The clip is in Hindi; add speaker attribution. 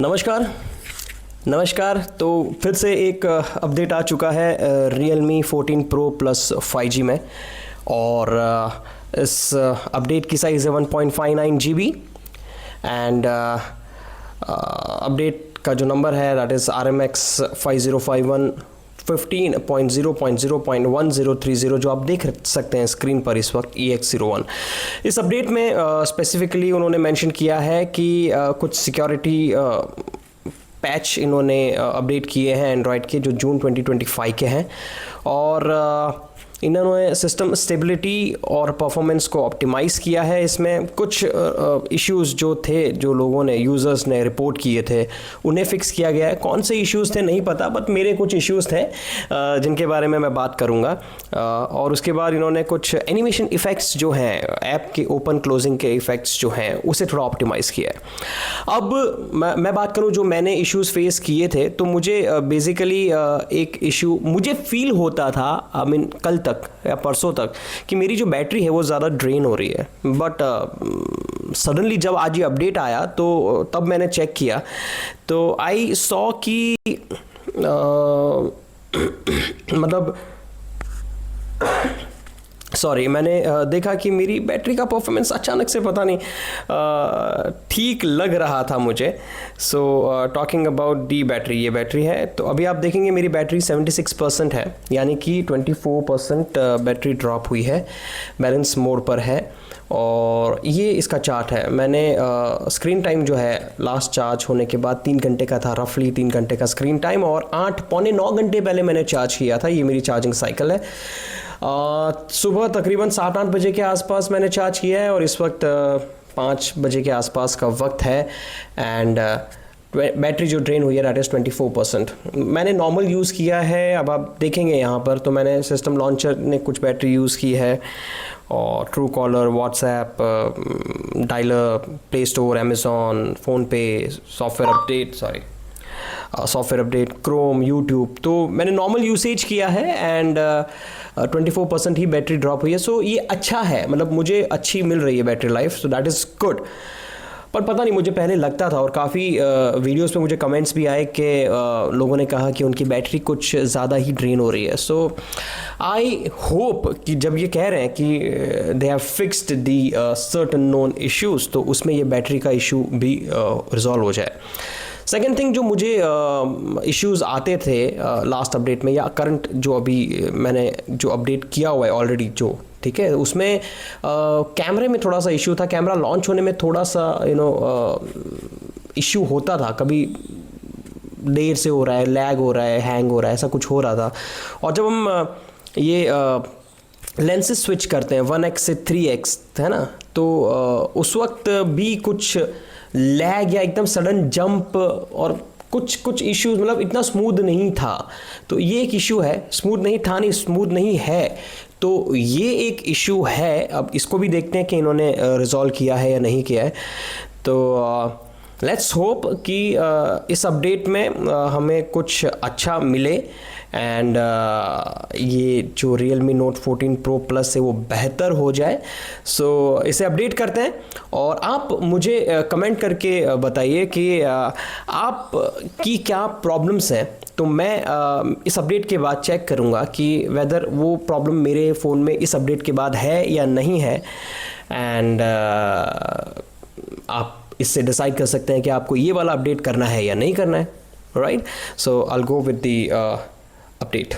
Speaker 1: नमस्कार। नमस्कार। तो फिर से एक अपडेट आ चुका है Realme 14 Pro Plus 5G में, और इस अपडेट की साइज़ है 1.59 GB एंड अपडेट का जो नंबर है दैट इज़ RMX 5051 15.0.0.1030, जो आप देख सकते हैं स्क्रीन पर इस वक्त EX01। इस अपडेट में स्पेसिफिकली उन्होंने मेंशन किया है कि कुछ सिक्योरिटी पैच इन्होंने अपडेट किए हैं एंड्रॉयड के, जो जून 2025 के हैं, और इन्होंने सिस्टम स्टेबिलिटी और परफॉर्मेंस को ऑप्टिमाइज़ किया है। इसमें कुछ इश्यूज़ जो थे, जो लोगों ने, यूज़र्स ने रिपोर्ट किए थे, उन्हें फिक्स किया गया है। कौन से इश्यूज़ थे नहीं पता, बट मेरे कुछ इश्यूज़ थे जिनके बारे में मैं बात करूँगा। और उसके बाद इन्होंने कुछ एनिमेशन इफ़ेक्ट्स जो हैं, ऐप के ओपन क्लोजिंग के इफ़ेक्ट्स जो हैं, उसे थोड़ा ऑप्टिमाइज़ किया है। अब मैं बात करूँ जो मैंने इश्यूज़ फेस किए थे, तो मुझे बेसिकली एक इशू मुझे फील होता था, आई मीन कल तक या परसों तक, कि मेरी जो बैटरी है वो ज़्यादा ड्रेन हो रही है। बट सडनली जब आज ये अपडेट आया तो तब मैंने चेक किया, तो आई सॉ कि मतलब सॉरी, मैंने देखा कि मेरी बैटरी का परफॉर्मेंस अचानक से पता नहीं ठीक लग रहा था मुझे। So talking about the battery, ये बैटरी है, तो अभी आप देखेंगे मेरी बैटरी 76% है, यानी कि 24% बैटरी ड्रॉप हुई है, बैलेंस मोड पर है। और ये इसका चार्ट है। मैंने स्क्रीन टाइम जो है लास्ट चार्ज होने के बाद 3 घंटे का था, रफली 3 घंटे का स्क्रीन टाइम, और 8-9 घंटे पहले मैंने चार्ज किया था। ये मेरी चार्जिंग साइकिल है। सुबह तकरीबन 7-8 बजे के आसपास मैंने चार्ज किया है, और इस वक्त 5 बजे के आसपास का वक्त है, एंड बैटरी जो ड्रेन हुई है दैट इज़ 24%। मैंने नॉर्मल यूज़ किया है। अब आप देखेंगे यहाँ पर, तो मैंने सिस्टम लॉन्चर ने कुछ बैटरी यूज़ की है, और true collar, WhatsApp, dialer, play store, Amazon, PhonePe, software update, Chrome, YouTube, तो मैंने नॉर्मल यूसेज किया है, एंड 24% ही बैटरी ड्रॉप हुई है। सो ये अच्छा है, मतलब मुझे अच्छी मिल रही है battery life, so that is good. पर पता नहीं, मुझे पहले लगता था, और काफ़ी वीडियोस पे मुझे कमेंट्स भी आए कि लोगों ने कहा कि उनकी बैटरी कुछ ज़्यादा ही ड्रेन हो रही है। सो आई होप कि जब ये कह रहे हैं कि they have fixed the certain known issues, तो उसमें ये बैटरी का इशू भी रिजॉल्व हो जाए। सेकेंड थिंग, जो मुझे इश्यूज़ आते थे लास्ट अपडेट में, या करंट जो अभी मैंने जो अपडेट किया हुआ है ऑलरेडी, जो ठीक है, उसमें कैमरे में थोड़ा सा इशू था। कैमरा लॉन्च होने में थोड़ा सा इशू होता था, कभी देर से हो रहा है, लैग हो रहा है, हैंग हो रहा है, ऐसा कुछ हो रहा था। और जब हम ये लेंसेज स्विच करते हैं 1x से 3x, है ना, तो उस वक्त भी कुछ लैग या एकदम सडन जंप और कुछ इश्यूज, मतलब इतना स्मूथ नहीं था। तो ये एक इशू है, स्मूथ नहीं था, नहीं स्मूथ नहीं है, तो ये एक इशू है। अब इसको भी देखते हैं कि इन्होंने रिजॉल्व किया है या नहीं किया है। तो लेट्स होप कि इस अपडेट में हमें कुछ अच्छा मिले, एंड ये जो Realme Note 14 Pro Plus है वो बेहतर हो जाए। सो इसे अपडेट करते हैं, और आप मुझे कमेंट करके बताइए कि आप की क्या प्रॉब्लम्स हैं। तो मैं इस अपडेट के बाद चेक करूँगा कि वेदर वो प्रॉब्लम मेरे फ़ोन में इस अपडेट के बाद है या नहीं है, एंड आप इससे डिसाइड कर सकते हैं कि आपको ये वाला अपडेट करना है या नहीं करना है। Right, so I will go with the update.